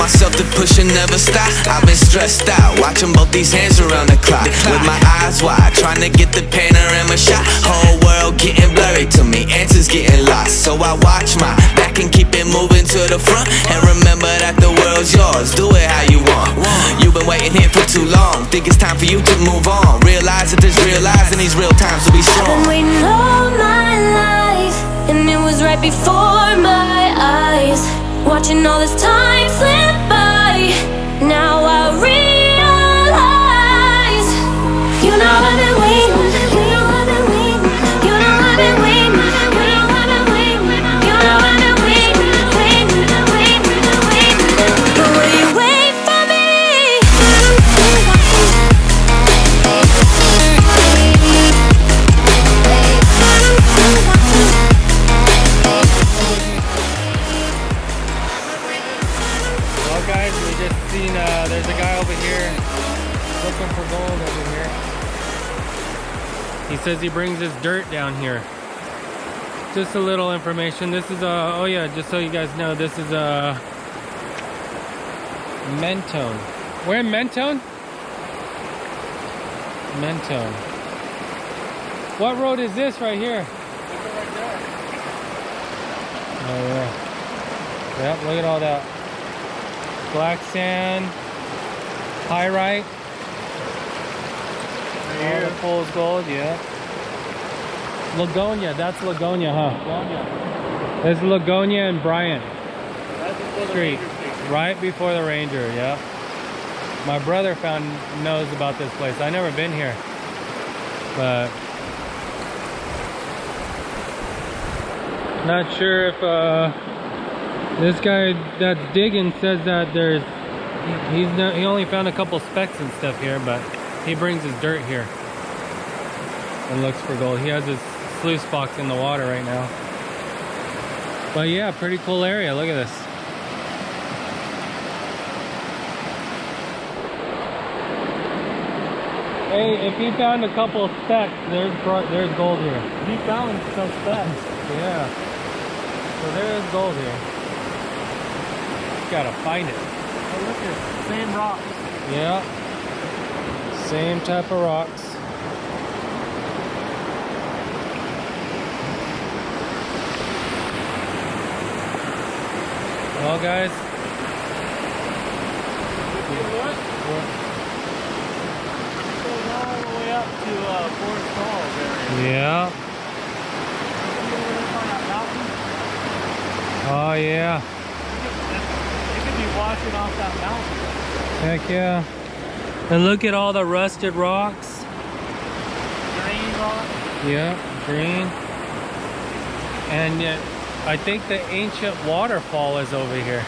myself to push and never stop. I've been stressed out, watching both these hands around the clock. With my eyes wide, trying to get the panorama shot. Whole world getting blurry to me, answers getting lost. So I watch my back and keep it moving to the front. And remember that the world's yours, do it how you want. You've been waiting here for too long, think it's time for you to move on. Realize that there's real lies in these real times, so be strong. I've been waiting all my life, and it was right before my eyes. Watching all this time slip by, now I realize. You know I've been waiting, you know I've been waiting, you know I've been waiting, you know I've been waiting, you know I've been waiting, waiting, waiting, waiting. But will you wait for me? Well guys, we just seen there's a guy over here looking for gold over here. He says he brings his dirt down here. Just a little information. This is oh yeah, just so you guys know, this is Mentone. We're in Mentone? Mentone. What road is this right here? Oh yeah. Yep, look at all that. Black sand, pyrite. All the fool's gold, yeah. Lagonia, that's Lagonia, huh? There's Lagonia and Bryant Street, right before the Ranger, yeah. My brother knows about this place. I've never been here, but not sure if this guy that's digging says that he only found a couple specks and stuff here, but he brings his dirt here and looks for gold. He has his sluice box in the water right now. But yeah, pretty cool area. Look at this. Hey, if he found a couple of specks, there's gold here. He found some specks. Yeah. So there is gold here. Gotta find it. Oh, look at it. Same rocks. Yeah. Same type of rocks. Well, guys. Going all the way up to Forest Falls area. Yeah. On that mountain, Oh, yeah. you could be washing off that mountain. Heck yeah. And look at all the rusted rocks. Green rock. Yeah, green. And yet, I think the ancient waterfall is over here.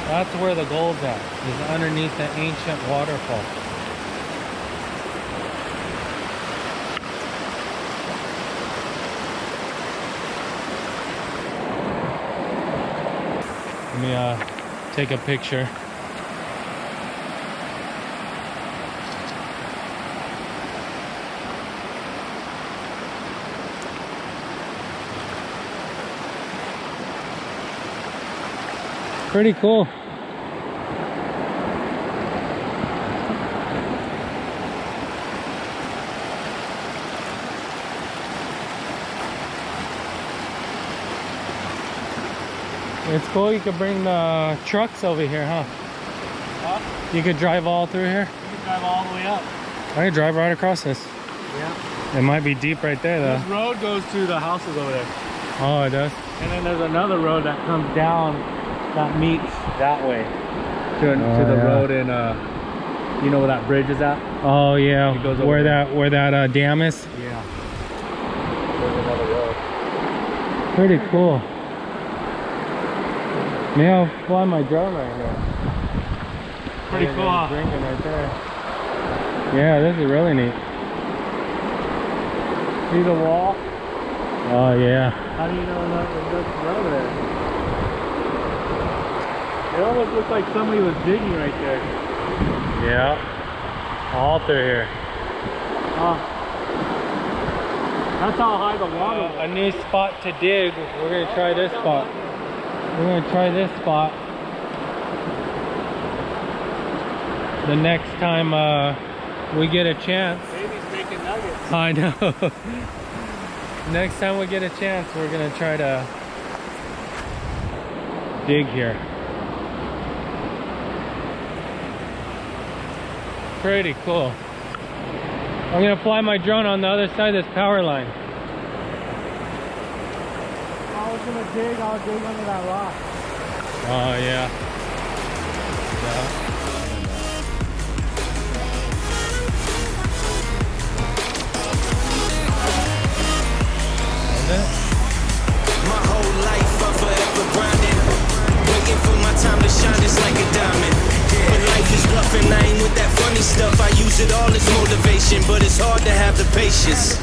That's where the gold's at, is underneath the ancient waterfall. Let me take a picture. Pretty cool. It's cool you could bring the trucks over here, huh? Huh? You could drive all through here? You can drive all the way up. I could drive right across this. Yeah. It might be deep right there though. This road goes through the houses over there. Oh, it does? And then there's another road that comes down that meets that way to the road in you know where that bridge is at? Oh yeah, It goes over where there. that dam is? Yeah. There's another road. Pretty cool. Maybe I'll fly my drone right here. Pretty Yeah, cool, there's huh? drinking right there. Yeah, this is really neat. See the wall? Oh yeah. How do you know that it's over there? It almost looks like somebody was digging right there. Yeah. All through here. Oh. That's how high the water was. A new spot to dig. We're gonna try this spot. We're gonna try this spot. The next time we get a chance. Baby's making nuggets. I know. Next time we get a chance, we're gonna try to dig here. Pretty cool. I'm gonna fly my drone on the other side of this power line. I was gonna dig, I'll dig under that rock. Oh yeah. Yeah. My whole life I'm forever grinding, waiting for my time to shine just like a diamond. But life is rough and I ain't with that funny stuff. I use it all as motivation, but it's hard to have the patience.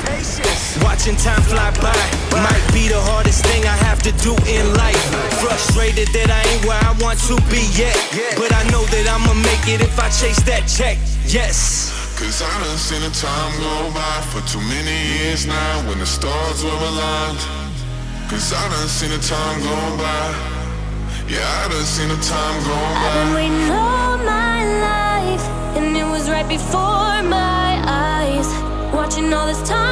Watching time fly by might be the hardest thing I have to do in life. Frustrated that I ain't where I want to be yet, but I know that I'ma make it if I chase that check. Yes. Cause I done seen the time go by for too many years now when the stars were aligned. Cause I done seen the time go by. Yeah, I done seen the time go I've been by. waiting all my life, and it was right before my eyes. Watching all this time